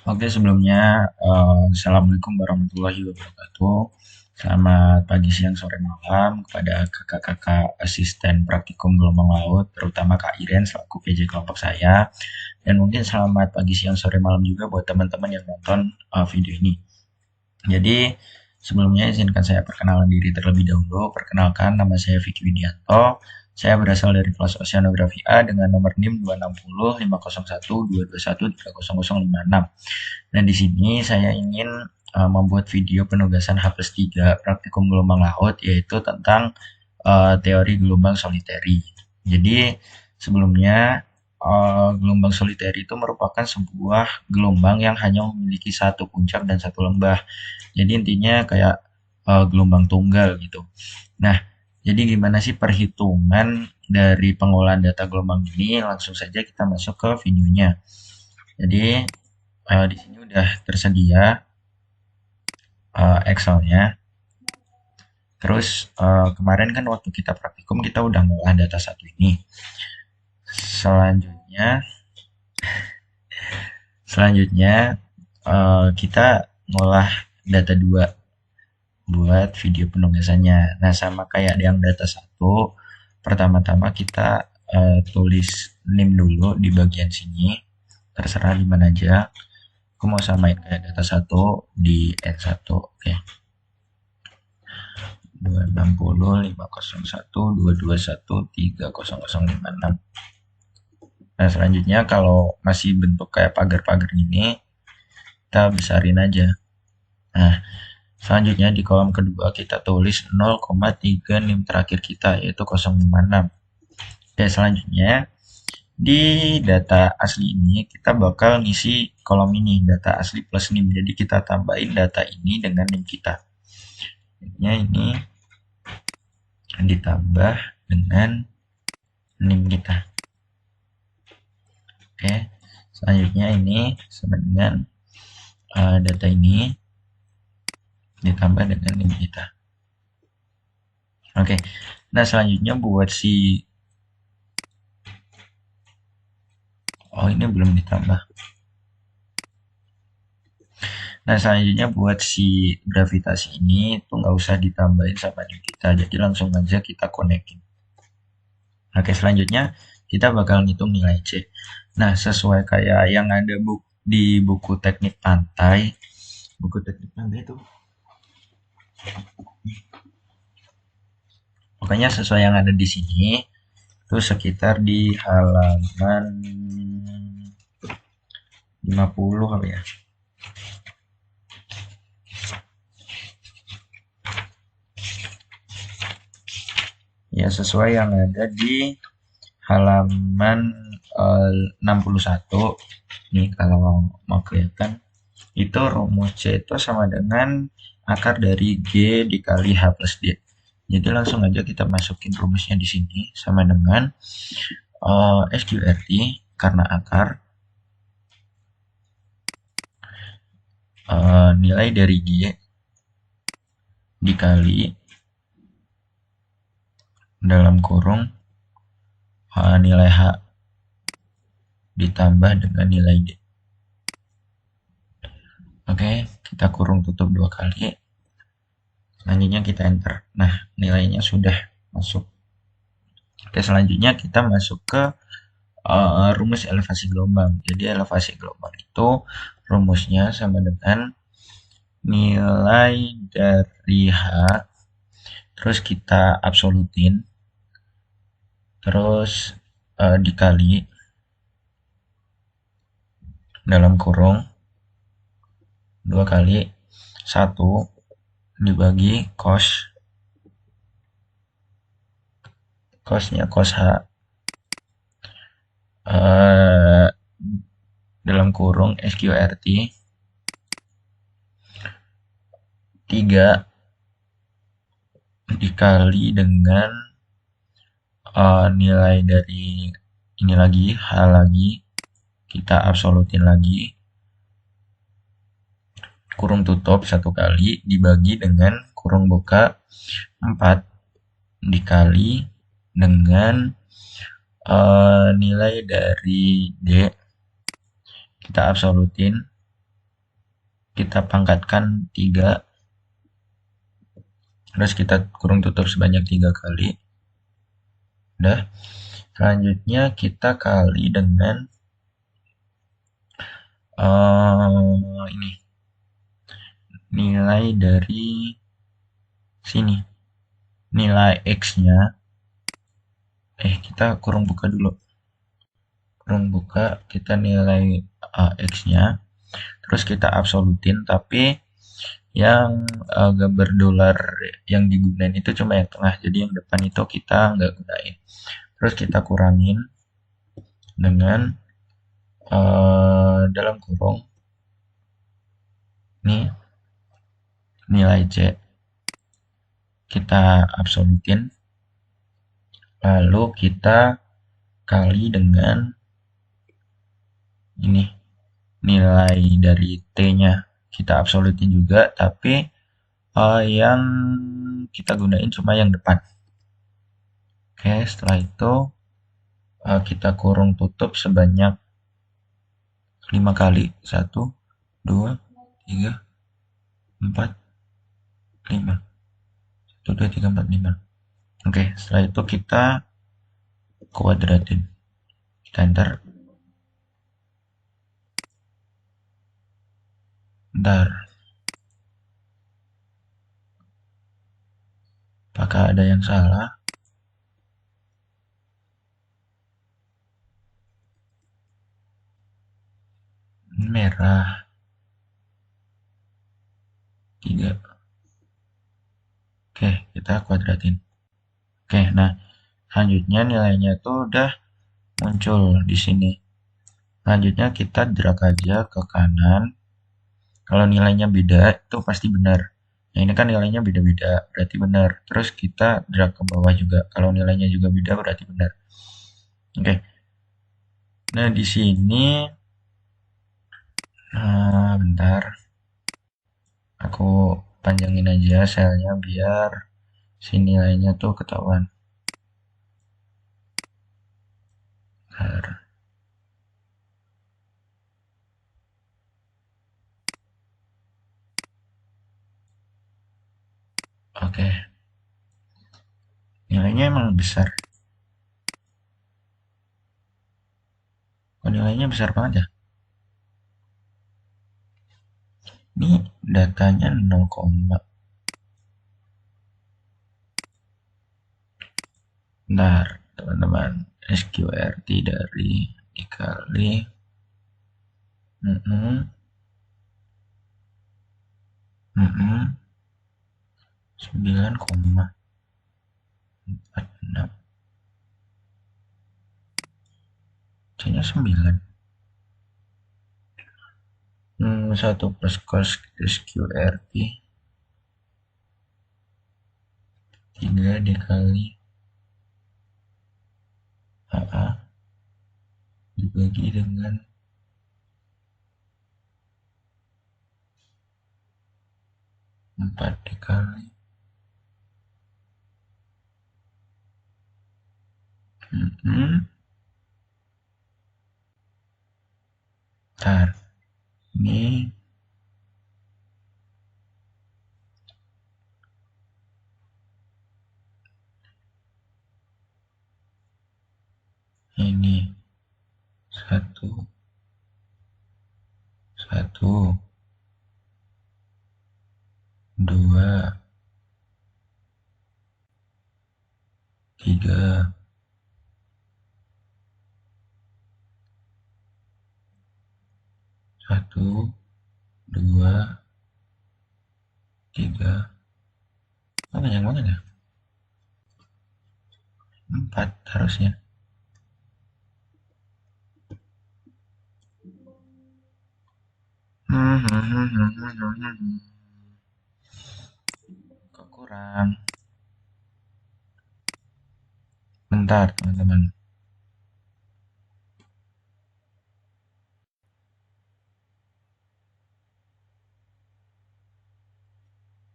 Oke, sebelumnya Assalamualaikum warahmatullahi wabarakatuh. Selamat pagi, siang, sore, malam kepada kakak-kakak asisten praktikum gelombang laut, terutama Kak Iren selaku PJ kelompok saya. Dan mungkin selamat pagi, siang, sore, malam juga buat teman-teman yang nonton video ini. Jadi, sebelumnya izinkan saya perkenalan diri terlebih dahulu. Perkenalkan, nama saya Vicky Widianto. Saya berasal dari kelas Oceanografi A dengan nomor NIM 260 501 221 30056. Dan di sini saya ingin membuat video penugasan H+3 praktikum gelombang laut, yaitu tentang teori gelombang soliteri. Jadi sebelumnya gelombang soliteri itu merupakan sebuah gelombang yang hanya memiliki satu puncak dan satu lembah. Jadi intinya kayak gelombang tunggal gitu. Nah, jadi gimana sih perhitungan dari pengolahan data gelombang ini? Langsung saja kita masuk ke videonya. Jadi di sini udah tersedia Excel-nya. Terus kemarin kan waktu kita praktikum kita udah ngolah data satu ini. Selanjutnya, selanjutnya kita ngolah data 2 buat video penugasannya. Nah, sama kayak yang data satu, pertama-tama kita tulis NIM dulu di bagian sini. Terserah di mana aja. Aku mau samain kayak data satu di N1. Oke. 260 501 221 30056. Nah, selanjutnya kalau masih bentuk kayak pagar-pagar ini, kita besarin aja. Nah, selanjutnya di kolom kedua kita tulis 0,3 NIM terakhir kita, yaitu 056. Oke, selanjutnya di data asli ini kita bakal ngisi kolom ini, data asli plus NIM. Jadi kita tambahin data ini dengan NIM kita. Ini ditambah dengan NIM kita. Oke, selanjutnya ini sama dengan data ini ditambah dengan NIM kita. Oke, nah selanjutnya buat si ini belum ditambah. Nah, selanjutnya buat si gravitasi ini tuh nggak usah ditambahin sama NIM kita, jadi langsung aja kita konekin. Oke, selanjutnya kita bakal ngitung nilai C. Nah, sesuai kayak yang ada di buku teknik pantai, buku teknik pantai itu pokoknya sesuai yang ada di sini, itu sekitar di halaman 50 apa ya. Ya, sesuai yang ada di halaman 61. Nih, kalau mau kelihatan, itu rumus C itu sama dengan akar dari G dikali H plus D. Jadi langsung aja kita masukin rumusnya di sini sama dengan SQRT karena akar nilai dari G dikali dalam kurung nilai H ditambah dengan nilai D. Oke, kita kurung tutup 2 kali. Selanjutnya kita enter. Nah, nilainya sudah masuk. Oke, selanjutnya kita masuk ke rumus elevasi gelombang. Jadi elevasi gelombang itu rumusnya sama dengan nilai dari H, terus kita absolutin, terus dikali dalam kurung 2 kali 1 dibagi cosnya cos H dalam kurung SQRT 3 dikali dengan nilai dari ini lagi, H lagi, kita absolutin lagi, kurung tutup 1 kali dibagi dengan kurung buka 4 dikali dengan nilai dari D kita absolutin kita pangkatkan 3, terus kita kurung tutup sebanyak 3 kali. Udah. Selanjutnya kita kali dengan ini nilai dari sini, nilai x-nya. Kita kurung buka dulu, kurung buka, kita nilai x-nya, terus kita absolutin, tapi yang gambar dolar yang digunain itu cuma yang tengah, jadi yang depan itu kita nggak gunain. Terus kita kurangin dengan dalam kurung nih nilai C, kita absolutin, lalu kita kali dengan ini nilai dari T-nya, kita absolutin juga, tapi yang kita gunain cuma yang depan. Oke, setelah itu kita kurung tutup sebanyak 5 kali. 1, 2, 3, 4, 5. 1, 2, 3, 4, 5. Oke, setelah itu kita kuadratin. Kita enter. Bentar. Apakah ada yang salah? Merah. 3. Oke, kita kuadratin. Oke, nah selanjutnya nilainya itu udah muncul di sini. Selanjutnya kita drag aja ke kanan. Kalau nilainya beda itu pasti benar. Nah, ini kan nilainya beda-beda, berarti benar. Terus kita drag ke bawah juga. Kalau nilainya juga beda berarti benar. Oke. Nah, di sini bentar. Aku panjangin aja selnya biar si nilainya tuh ketahuan. Bentar. Oke. Nilainya emang besar. Oh, nilainya besar banget ya. Ini datanya 0, bentar, teman-teman. SQRT dari dikali 9, 9,46. C-nya 9. 1 plus cos SQRT 3 dikali AA dibagi dengan 4 dikali 4. Ini satu, 2, 3, 1, 2, 3. Banyak banget ya. 4 harusnya. Kok kurang? Bentar, teman-teman.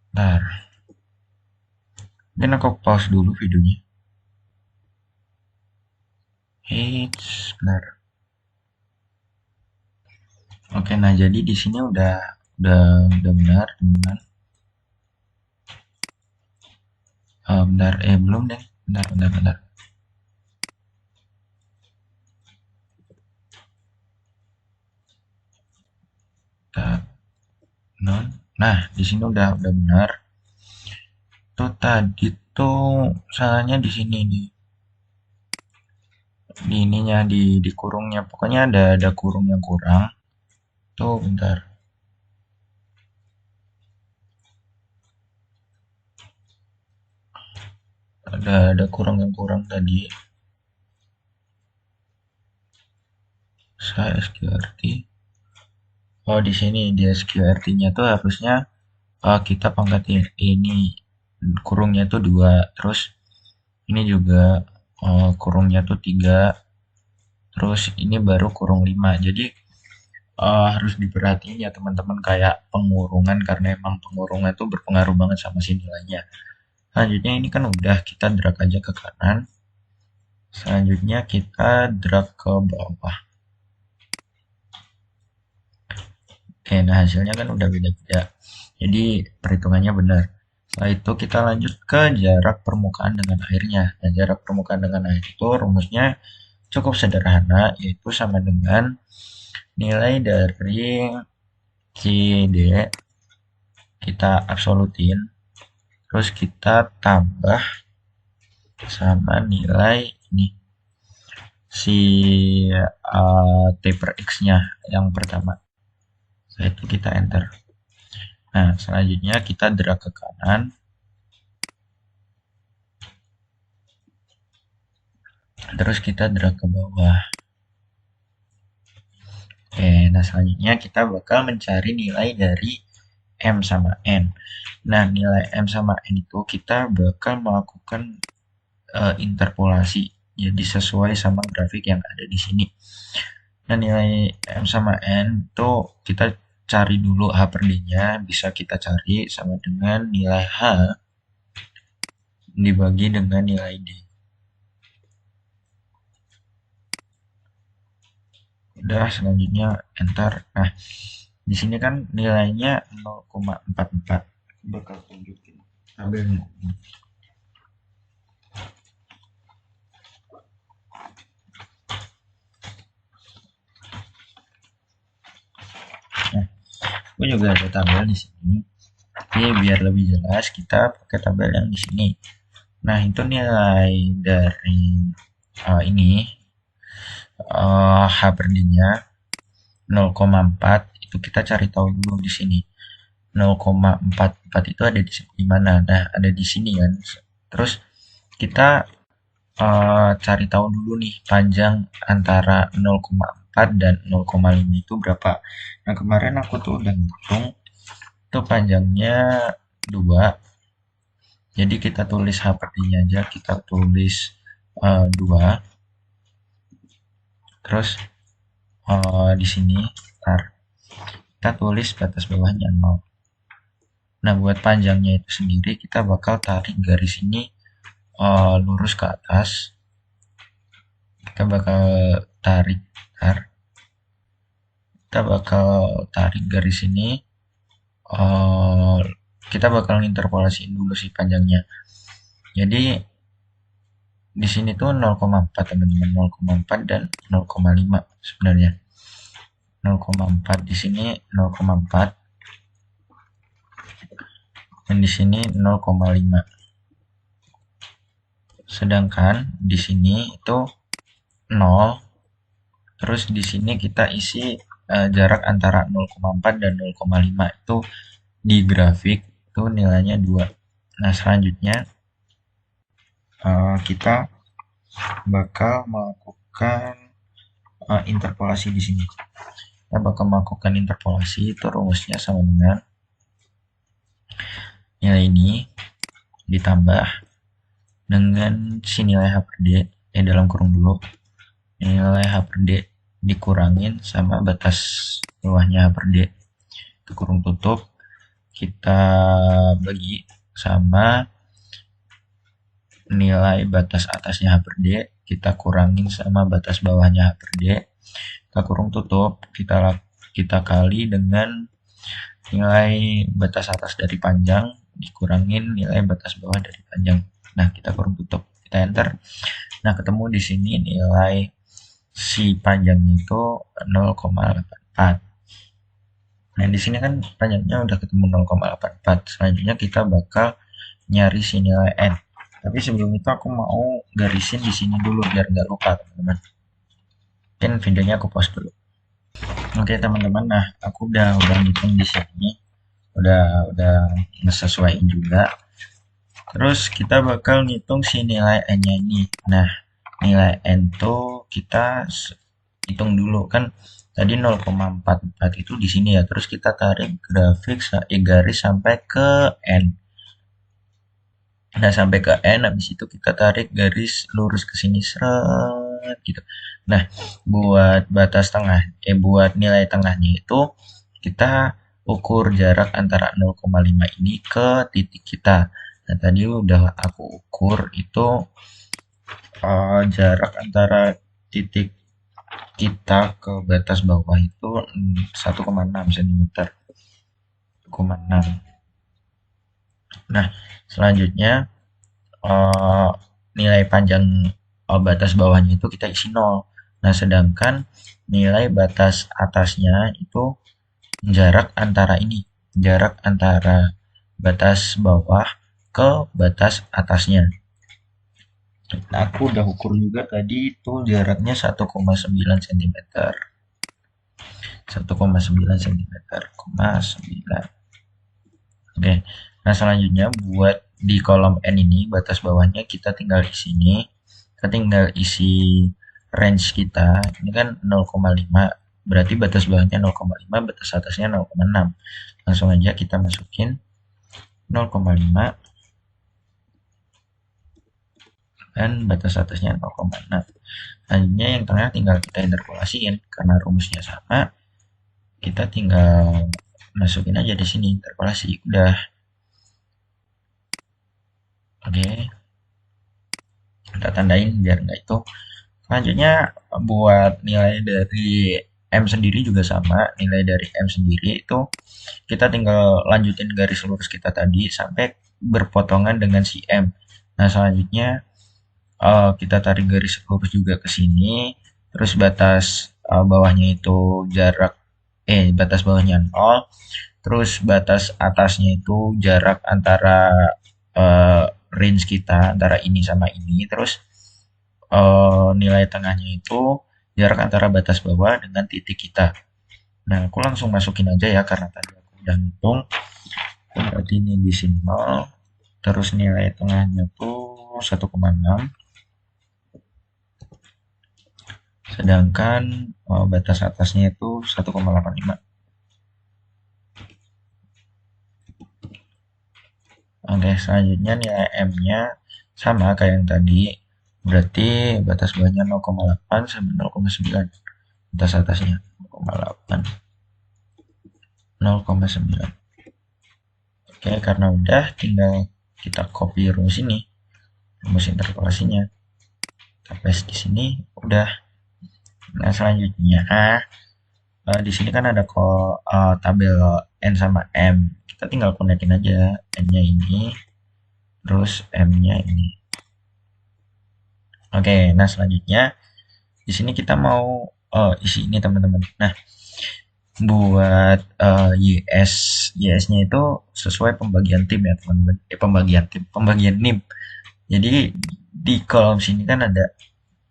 Bentar. Mungkin aku pause dulu videonya. Bentar. Oke, nah jadi di sini udah udah benar teman-teman. Bentar, belum deh, bentar. Bentar, non. Nah, di sini udah benar. Tuh tadi tuh salahnya di sini di ininya di kurungnya. Pokoknya ada kurung yang kurang. Tuh bentar. Ada kurung yang kurang tadi. Saya SQRT. Oh, di sini di SQRT-nya tuh harusnya kita pangkatin ini kurungnya tuh 2, terus ini juga kurungnya tuh 3, terus ini baru kurung 5. Jadi harus diperhatiin ya teman-teman kayak pengurungan, karena emang pengurungan tuh berpengaruh banget sama si nilainya. Selanjutnya ini kan udah, kita drag aja ke kanan. Selanjutnya kita drag ke bawah. Oke, nah hasilnya kan udah beda-beda. Jadi perhitungannya benar. Setelah itu kita lanjut ke jarak permukaan dengan airnya. Nah, jarak permukaan dengan air itu rumusnya cukup sederhana, yaitu sama dengan nilai dari CD kita absolutin, terus kita tambah sama nilai ini si T per X-nya yang pertama. Setelah itu kita enter. Nah, selanjutnya kita drag ke kanan. Terus kita drag ke bawah. Oke, nah selanjutnya kita bakal mencari nilai dari M sama N. Nah, nilai M sama N itu kita bakal melakukan interpolasi. Jadi sesuai sama grafik yang ada di sini. Nah, nilai M sama N itu kita cari dulu H per D-nya. Bisa kita cari sama dengan nilai H dibagi dengan nilai D. Udah, selanjutnya enter. Nah, di sini kan nilainya 0,44. Bakal tunjukin tabelnya. Nah, aku juga ada tabel di sini. Tapi biar lebih jelas kita pakai tabel yang di sini. Nah, itu nilai dari ini H per D-nya 0,4, itu kita cari tahu dulu di sini. 0,44 itu ada di mana? Nah, ada di sini kan. Terus kita cari tahu dulu nih panjang antara 0,4 dan 0,5 itu berapa. Nah, kemarin aku tuh udah ngitung, itu panjangnya 2. Jadi kita tulis H per D-nya aja, kita tulis 2. Terus di sini kita tulis batas bawahnya 0. Nah, buat panjangnya itu sendiri kita bakal tarik garis ini lurus ke atas. Kita bakal tarik garis ini. Kita bakal interpolasiin dulu sih panjangnya. Jadi di sini tuh 0,4 teman-teman, 0,4 dan 0,5 sebenarnya. 0,4 di sini 0,4 dan di sini 0,5. Sedangkan di sini itu 0. Terus di sini kita isi jarak antara 0,4 dan 0,5 itu di grafik itu nilainya 2. Nah, selanjutnya kita bakal melakukan interpolasi di sini. Kita bakal melakukan interpolasi, itu rumusnya sama dengan nilai ini ditambah dengan si nilai H per D dalam kurung dulu, nilai H per D dikurangin sama batas bawahnya H per D itu kurung tutup, kita bagi sama nilai batas atasnya H per D kita kurangin sama batas bawahnya H per D, kita kurung tutup, kita kali dengan nilai batas atas dari panjang dikurangin nilai batas bawah dari panjang. Nah, kita kurung tutup, kita enter. Nah, ketemu di sini nilai si panjangnya itu 0,84. Nah, di sini kan panjangnya udah ketemu 0,84. Selanjutnya kita bakal nyari si nilai n. Tapi sebelum itu aku mau garisin di sini dulu biar nggak lupa, teman-teman. Mungkin videonya aku pause dulu. Oke, teman-teman. Nah, aku udah ngitung di sini. Udah ngesesuaiin juga. Terus kita bakal ngitung si nilai n-nya ini. Nah, nilai n tuh kita hitung dulu kan tadi 0,44 itu di sini ya. Terus kita tarik grafik garis sampai ke n. Nah, sampai ke n habis itu kita tarik garis lurus ke sini seret gitu. Nah, buat nilai tengahnya itu kita ukur jarak antara 0,5 ini ke titik kita. Nah, tadi udah aku ukur itu jarak antara titik kita ke batas bawah itu 1,6 cm. 1,6. Nah, selanjutnya nilai panjang batas bawahnya itu kita isi 0. Nah, sedangkan nilai batas atasnya itu jarak antara ini, jarak antara batas bawah ke batas atasnya. Nah, aku udah ukur juga tadi itu jaraknya 1,9 cm. 1,9 cm, 9. Oke. Nah, selanjutnya buat di kolom N ini batas bawahnya kita tinggal di sini. Kita tinggal isi range kita. Ini kan 0,5. Berarti batas bawahnya 0,5, batas atasnya 0,6. Langsung aja kita masukin 0,5 dan batas atasnya 0,6. Selanjutnya yang tengah tinggal kita interpolasiin karena rumusnya sama. Kita tinggal masukin aja di sini interpolasi. Udah. Oke. Kita tandain biar nggak itu. Selanjutnya buat nilai dari M sendiri juga sama. Nilai dari M sendiri itu kita tinggal lanjutin garis lurus kita tadi sampai berpotongan dengan si M. Nah, selanjutnya kita tarik garis lurus juga ke sini. Terus batas bawahnya itu batas bawahnya 0. Terus batas atasnya itu jarak antara range kita antara ini sama ini. Terus nilai tengahnya itu jarak antara batas bawah dengan titik kita. Nah, aku langsung masukin aja ya karena tadi aku udah ngitung. Berarti ini di sini 0. Terus nilai tengahnya tuh 1,6. Sedangkan batas atasnya itu 1,85. Oke, selanjutnya nilai M-nya sama kayak yang tadi. Berarti batas bawahnya 0,8 sama 0,9. Batas atasnya 0,8. 0,9. Oke, karena udah tinggal kita copy rumus ini. Rumus interpolasinya. Kita paste di sini, udah. Nah, selanjutnya di sini kan ada tabel N sama M. Kita tinggal konekin aja N-nya ini, terus M-nya ini. Oke, nah selanjutnya di sini kita mau isi ini teman-teman. Nah, buat YS-nya itu sesuai pembagian tim ya teman-teman. Pembagian NIM. Jadi di kolom sini kan ada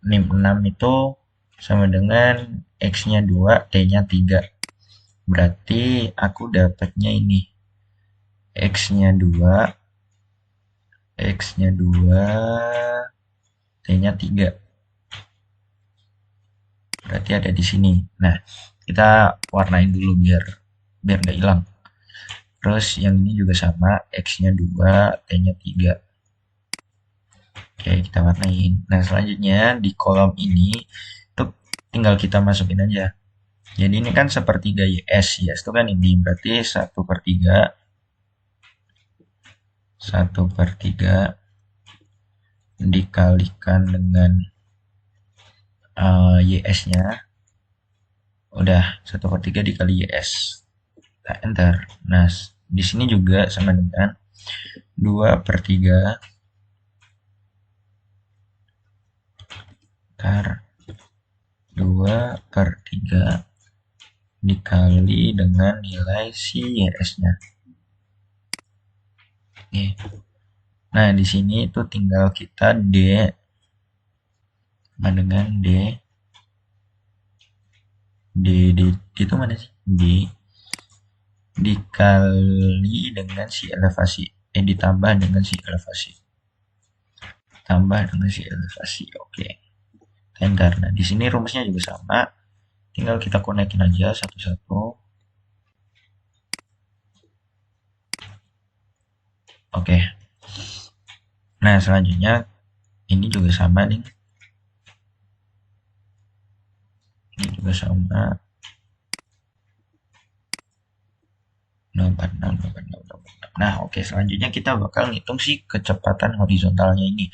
NIM 6 itu sama dengan X-nya 2, T-nya 3. Berarti aku dapatnya ini. X-nya 2, X-nya 2, T-nya 3. Berarti ada di sini. Nah, kita warnain dulu biar nggak hilang. Terus yang ini juga sama, X-nya 2, T-nya 3. Oke, kita warnain. Nah, selanjutnya di kolom ini tuh tinggal kita masukin aja. Jadi ini kan sepertiga YS. YS itu kan ini, berarti 1/3. 1/3 dikalikan dengan YS-nya. Udah, 1/3 dikali YS. kita enter. Nah, di sini juga sama dengan 2/3 ntar 2/3 dikali dengan nilai si YS-nya. Oke. Nah, di sini itu tinggal kita D sama dengan D itu mana sih? Dikali dengan si elevasi. Ditambah dengan si elevasi. Tambah dengan si elevasi. Oke. Enter. Nah, di sini rumusnya juga sama. Tinggal kita konekin aja satu-satu. Oke. Nah, selanjutnya ini juga sama nih. Ini juga sama. 46. Nah, oke, selanjutnya kita bakal ngitung si kecepatan horizontalnya ini.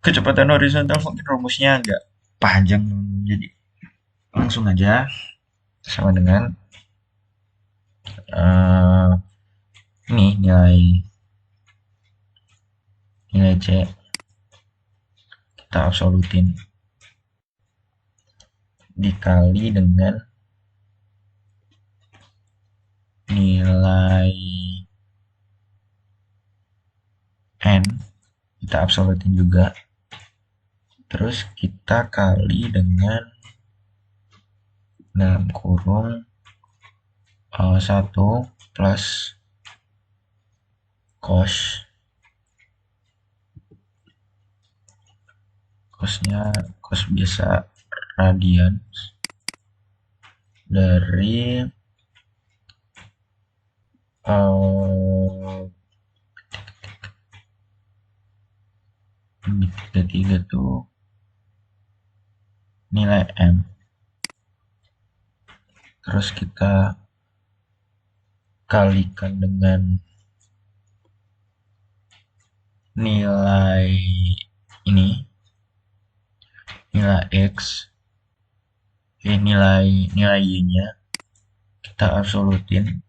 Kecepatan horizontal mungkin rumusnya agak panjang, jadi langsung aja sama dengan ini nilai C kita absolutin dikali dengan nilai N kita absolutin juga, terus kita kali dengan dalam kurung 1 plus cosnya cos biasa radian dari tiga tuh nilai M, terus kita kalikan dengan nilai ini, nilai X, nilai Y-nya kita absolutin,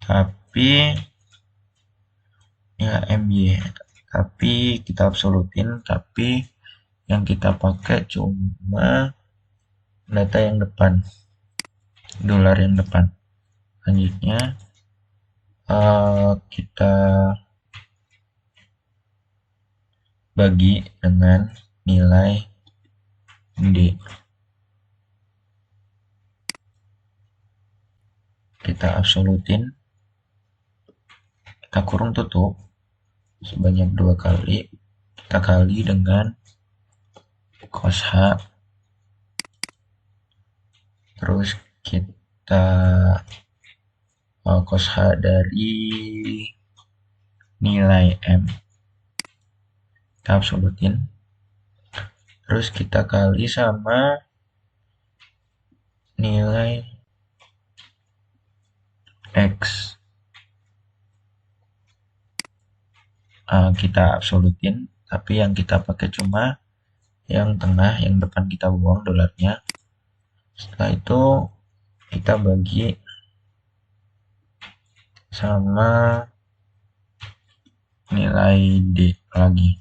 tapi nilai MY tapi kita absolutin, tapi yang kita pakai cuma data yang depan, dolar yang depan. Selanjutnya kita bagi dengan nilai D. Kita absolutin, kita kurung tutup sebanyak 2 kali, kita kali dengan cos H, terus kita cos H dari nilai M kita absolutin, terus kita kali sama nilai X, kita absolutin, tapi yang kita pakai cuma yang tengah, yang depan kita buang dolarnya. Setelah itu kita bagi sama nilai D lagi,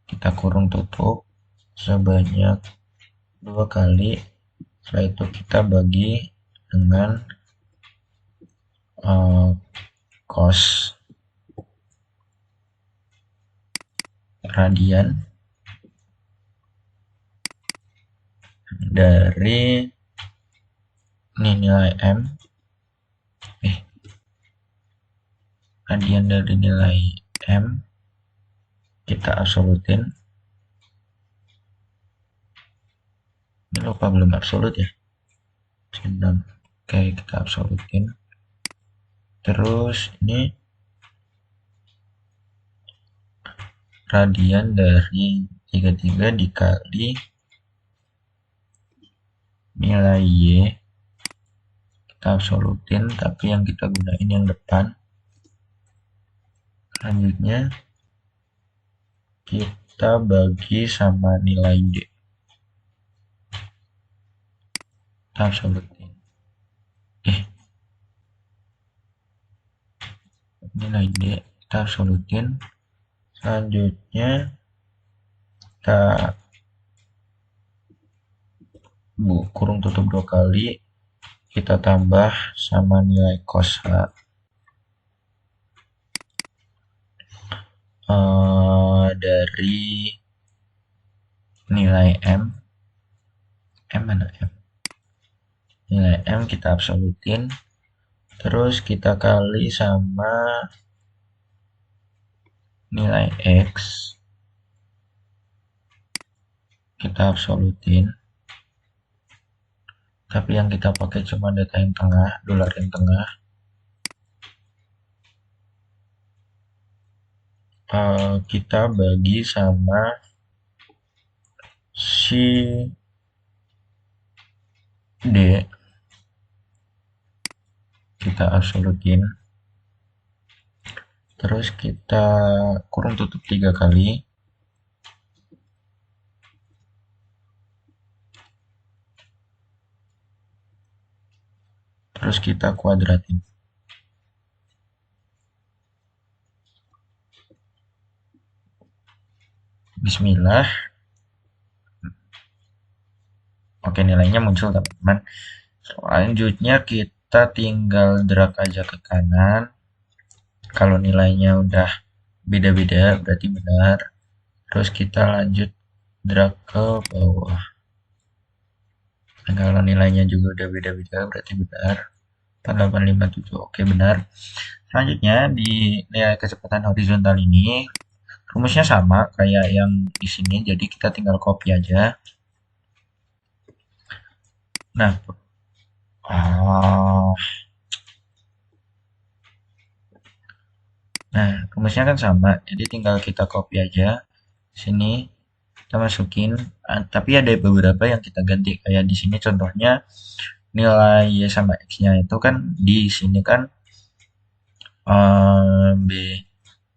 kita kurung tutup sebanyak 2 kali. Setelah itu kita bagi dengan cos radian dari ini nilai M, radian dari nilai M kita absolutin. Ini lupa belum absolut ya, 6. Oke, kita absolutin, terus ini radian dari 33 dikali nilai Y kita absolutin, tapi yang kita gunain yang depan. Selanjutnya kita bagi sama nilai D kita absolutin. nilai D kita absolutin. Selanjutnya kita kurung tutup 2 kali, kita tambah sama nilai cos H dari nilai M mana M? Nilai M kita absolutin, terus kita kali sama nilai X, kita absolutin, tapi yang kita pakai cuma data yang tengah, dolar yang tengah. Kita bagi sama si D, kita absolutin, terus kita kurung tutup 3 kali, terus kita kuadratin. Bismillah. Oke, nilainya muncul teman-teman. Selanjutnya kita tinggal drag aja ke kanan. Kalau nilainya udah beda-beda berarti benar. Terus kita lanjut drag ke bawah. Dan kalau nilainya juga udah beda-beda berarti benar. 4857, oke benar. Selanjutnya di nilai kecepatan horizontal ini rumusnya sama kayak yang di sini, jadi kita tinggal copy aja. Nah, rumusnya kan sama, jadi tinggal kita copy aja. Sini kita masukin, tapi ada beberapa yang kita ganti kayak di sini contohnya nilai y sama x-nya itu kan di sini kan b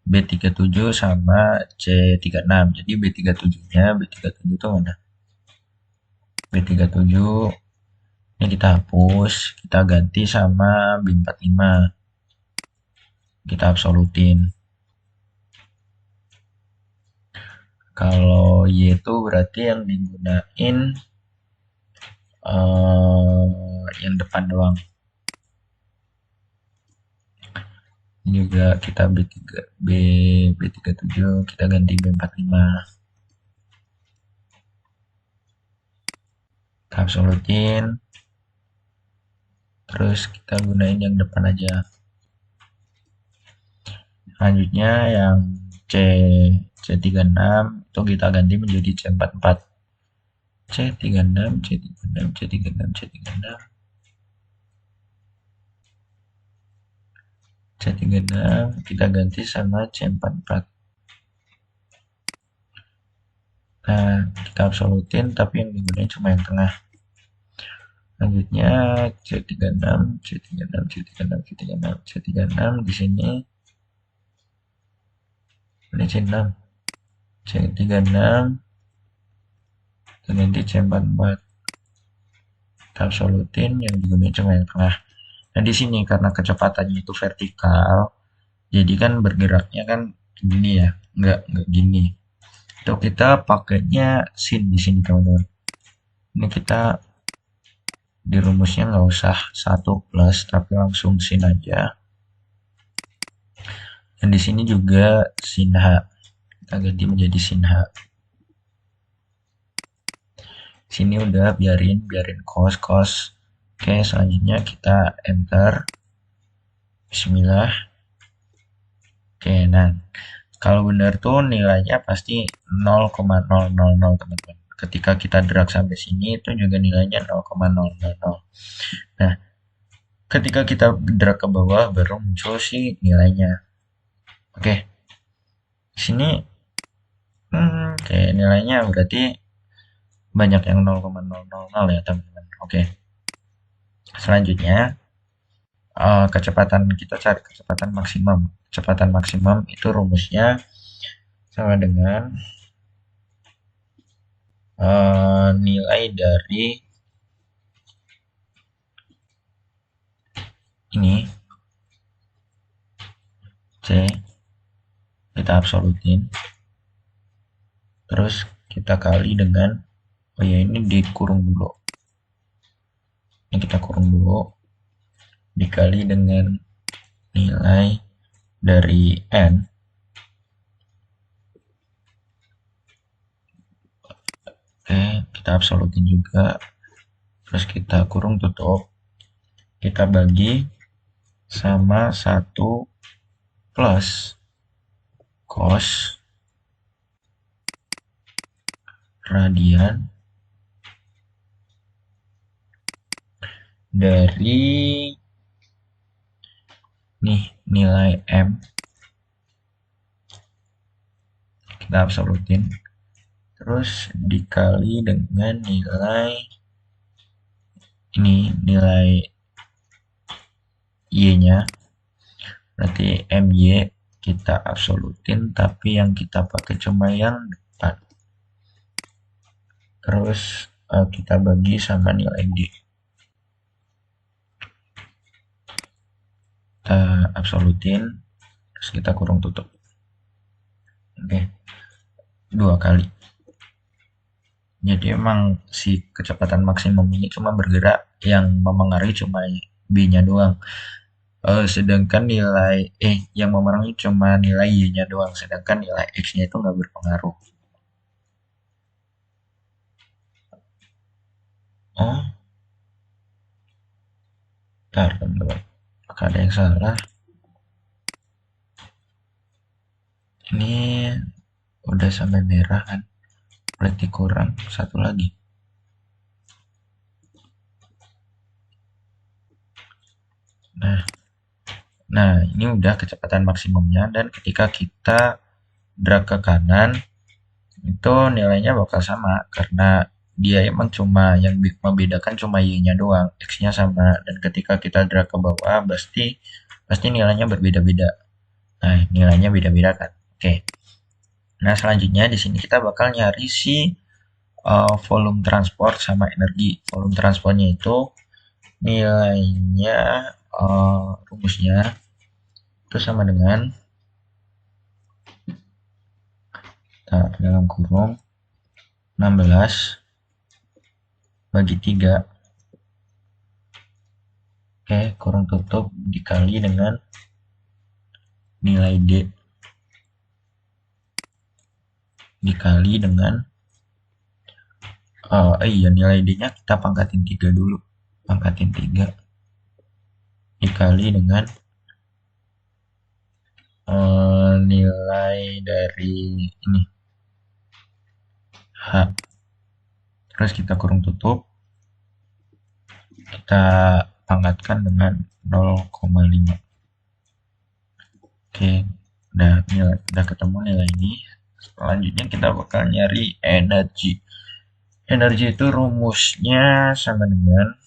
B37 sama C36. Jadi B37-nya, B37 itu mana? B37 ini kita hapus, kita ganti sama B45. Kita absolutin. Kalau Y itu berarti yang digunain yang depan doang. Ini juga kita B37 kita ganti B45. Kita absolutin. Terus kita gunain yang depan aja. Selanjutnya yang C36 itu kita ganti menjadi C44. C36, C36, C36, C36. C36 kita ganti sama C44. Nah, kita absolutin tapi yang digunakan cuma yang tengah. Selanjutnya C36, C36, C36, C36, C36 di sini. Ini C6. C36 kita ganti C44. Kita absolutin yang digunakan cuma yang tengah. Nah, di sini karena kecepatannya itu vertikal, jadi kan bergeraknya kan gini ya, nggak gini. Itu kita pakainya sin di sini teman-teman. Ini kita di rumusnya nggak usah 1 plus, tapi langsung sin aja. Dan di sini juga sin H. Kita ganti menjadi sin H. Sini udah biarin cos. Oke, selanjutnya kita enter. Bismillah. Oke, nah kalau benar tuh nilainya pasti 0,000 teman-teman. Ketika kita drag sampai sini itu juga nilainya 0,000. Nah, ketika kita drag ke bawah baru muncul sih nilainya. Oke, sini kayak nilainya berarti banyak yang 0,000 ya teman-teman. Oke, selanjutnya kecepatan kita cari kecepatan maksimum. Kecepatan maksimum itu rumusnya sama dengan nilai dari ini kita absolutin, terus kita kali dengan, oh ya ini dikurung dulu, ini kita kurung dulu, dikali dengan nilai dari n. Oke, kita absolutin juga, terus kita kurung tutup, kita bagi sama 1 plus cos radian dari nih nilai M, kita absolutin, terus dikali dengan nilai ini, nilai Y-nya, berarti MY kita absolutin, tapi yang kita pakai cuma yang depan. Terus kita bagi sama nilai D. Kita absolutin, terus kita kurung tutup. Oke, 2 kali. Jadi emang si kecepatan maksimum ini cuma bergerak, yang memengaruhi cuma B-nya doang. Sedangkan nilai yang memengaruhi cuma nilai Y-nya doang, sedangkan nilai X-nya itu nggak berpengaruh. Oh, bentar, teman-teman. Apakah ada yang salah? Ini udah sampai merah kan? Berarti kurang satu lagi. Nah, ini udah kecepatan maksimumnya, dan ketika kita drag ke kanan, itu nilainya bakal sama, karena dia emang cuma yang membedakan cuma Y-nya doang, X-nya sama, dan ketika kita drag ke bawah, pasti nilainya berbeda-beda. Nah, nilainya beda-beda kan. Oke. Nah, selanjutnya di sini kita bakal nyari si volume transport sama energi. Volume transportnya itu nilainya, rumusnya itu sama dengan dalam kurung 16 bagi 3. Oke, kurung tutup dikali dengan nilai D dikali dengan iya, nilai D nya kita pangkatin 3 dulu, pangkatin 3 dikali dengan nilai dari ini H, terus kita kurung tutup, kita pangkatkan dengan 0,5. Oke, udah ketemu nilai ini. Selanjutnya kita bakal nyari energi. Energi itu rumusnya sama dengan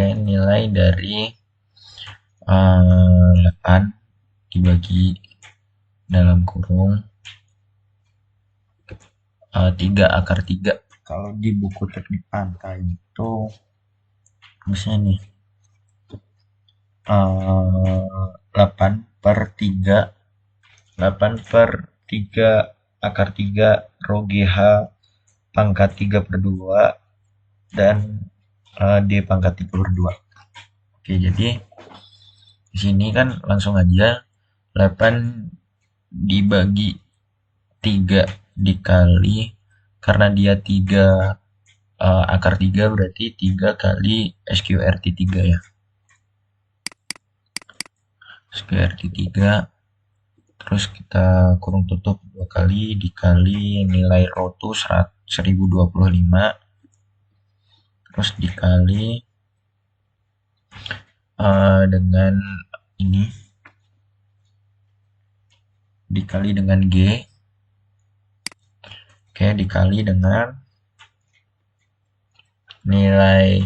nilai dari 8 dibagi dalam kurung 3 akar 3. Kalau di buku teknik pantai itu rumusnya nih 8 per 3 akar 3 rho GH pangkat 3 per 2 dan D pangkat 3 per 2. Oke, jadi di sini kan langsung aja 8 dibagi 3 dikali, karena dia 3 akar 3 berarti 3 kali SQRT 3 ya. SQRT 3, terus kita kurung tutup 2 kali dikali nilai rho itu 1025, terus dikali dengan ini, dikali dengan G, oke, dikali dengan nilai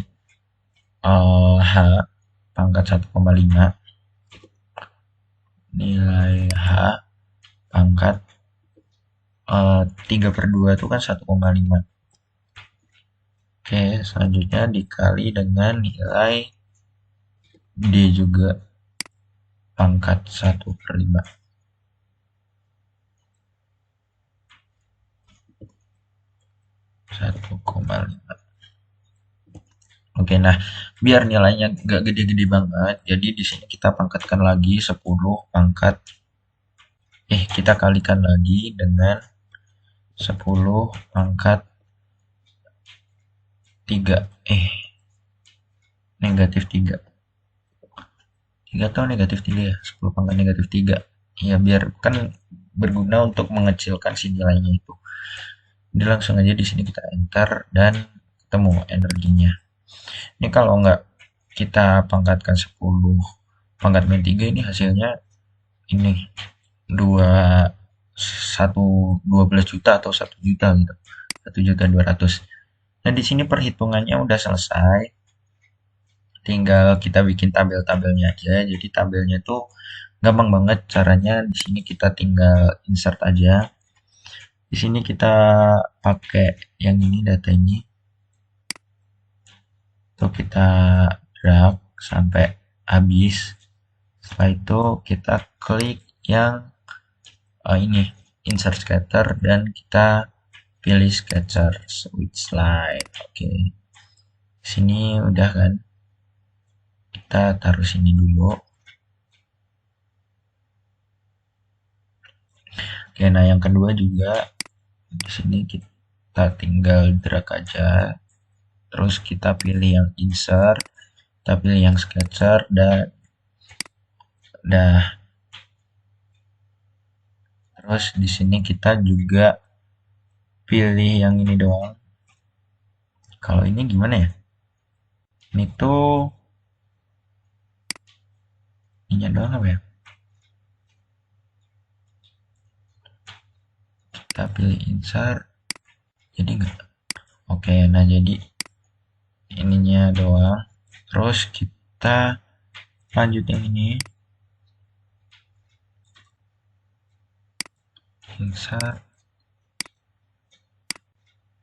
H pangkat 1,5, nilai H pangkat 3 per 2 itu kan 1,5. Oke, selanjutnya dikali dengan nilai D juga. pangkat 1/5. 1,5. Oke, nah biar nilainya nggak gede-gede banget, jadi di sini kita pangkatkan lagi 10 pangkat, kita kalikan lagi dengan 10 pangkat 3. Negatif 3. 3 atau negatif 3 ya? 10 pangkat negatif 3. Ya, biar kan berguna untuk mengecilkan si nilainya itu. Jadi langsung aja di sini kita enter dan ketemu energinya. Ini kalau nggak kita pangkatkan 10 pangkat min 3, ini hasilnya ini 2 12 juta atau 1 juta gitu. 1.200.000. Nah, di sini perhitungannya udah selesai. Tinggal kita bikin tabel-tabelnya aja. Jadi tabelnya tuh gampang banget caranya. Di sini kita tinggal insert aja. Di sini kita pakai yang ini, data ini. Tuh kita drag sampai habis. Setelah itu kita klik yang ini, insert scatter, dan kita pilih scatter switch slide. Oke. Sini udah kan? Kita taruh sini dulu. Oke, nah yang kedua juga di sini kita tinggal drag aja. Terus kita pilih yang insert, kita pilih yang sketcher, dan dah. Terus di sini kita juga pilih yang ini doang. Kalau ini gimana ya? Ini tuh ininya doang apa ya? Kita pilih insert. Jadi enggak. Oke, nah jadi ininya doang. Terus kita lanjut yang ini. Insert.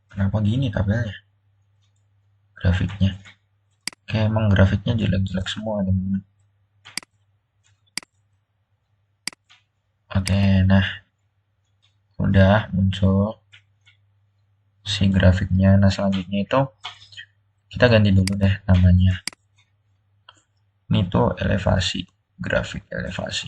Kenapa gini tabelnya? Grafiknya. Kayak emang grafiknya jelek-jelek semua, teman-teman. Oke, nah udah muncul si grafiknya. Nah, selanjutnya itu kita ganti dulu deh namanya. Ini tuh elevasi, grafik elevasi.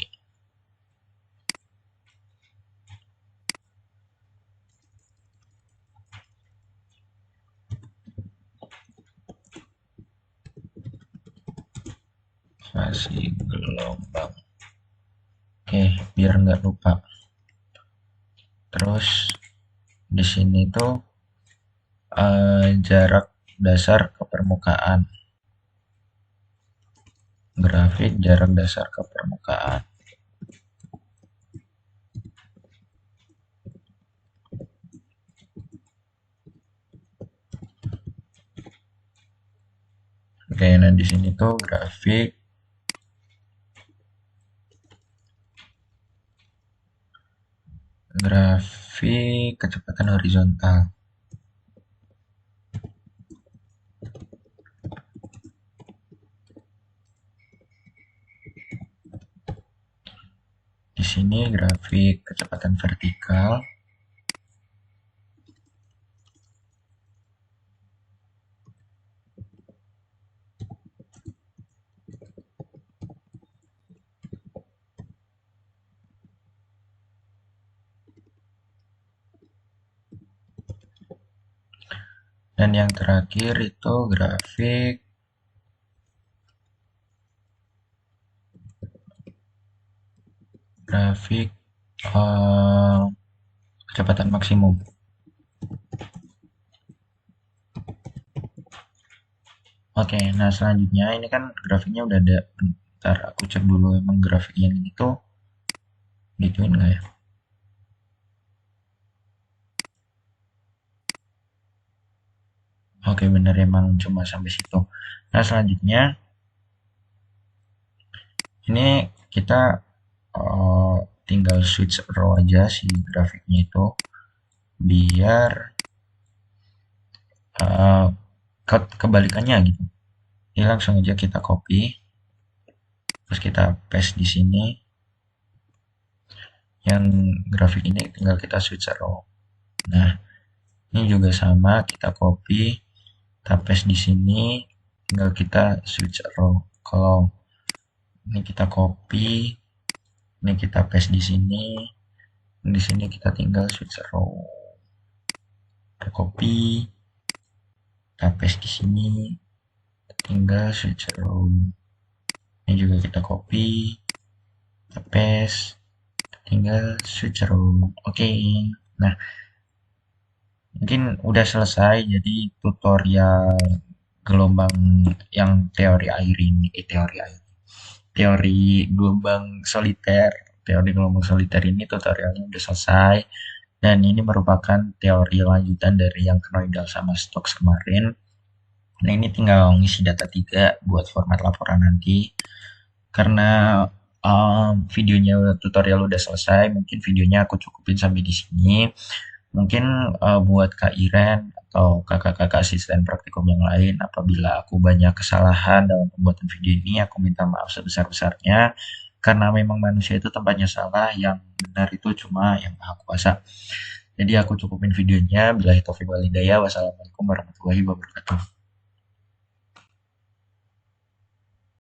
Elevasi gelombang. Oke, biar nggak lupa. Terus di sini tuh jarak dasar ke permukaan. Grafik jarak dasar ke permukaan. Oke, nah di sini tuh grafik kecepatan horizontal. Di sini grafik kecepatan vertikal. Dan yang terakhir itu grafik kecepatan maksimum. Oke, nah selanjutnya ini kan grafiknya udah ada. Bentar, aku cek dulu emang grafik yang ini tuh gituin nggak ya? Oke, bener emang cuma sampai situ. Nah, selanjutnya ini kita tinggal switch row aja si grafiknya itu biar kebalikannya gitu. Ini langsung aja kita copy. Terus kita paste di sini. Yang grafik ini tinggal kita switch row. Nah, ini juga sama, kita copy, kita paste di sini, tinggal kita switch row. Kalau ini kita copy, ini kita paste di sini kita tinggal switch row. Kita copy, kita paste di sini, tinggal switch row. Ini juga kita copy, kita paste, tinggal switch row. Oke. Nah, mungkin udah selesai. Jadi tutorial gelombang yang teori gelombang soliter, teori gelombang soliter ini tutorialnya udah selesai. Dan ini merupakan teori lanjutan dari yang Knoidal sama Stokes kemarin. Nah, ini tinggal ngisi data 3 buat format laporan nanti. Karena videonya tutorial udah selesai, mungkin videonya aku cukupin sampai di sini. Mungkin buat Kak Iren atau kakak-kakak asisten praktikum yang lain, apabila aku banyak kesalahan dalam pembuatan video ini, aku minta maaf sebesar-besarnya. Karena memang manusia itu tempatnya salah, yang benar itu cuma yang Maha Kuasa. Jadi aku cukupin videonya. Billahi taufiq wal hidayah. Wassalamualaikum warahmatullahi wabarakatuh.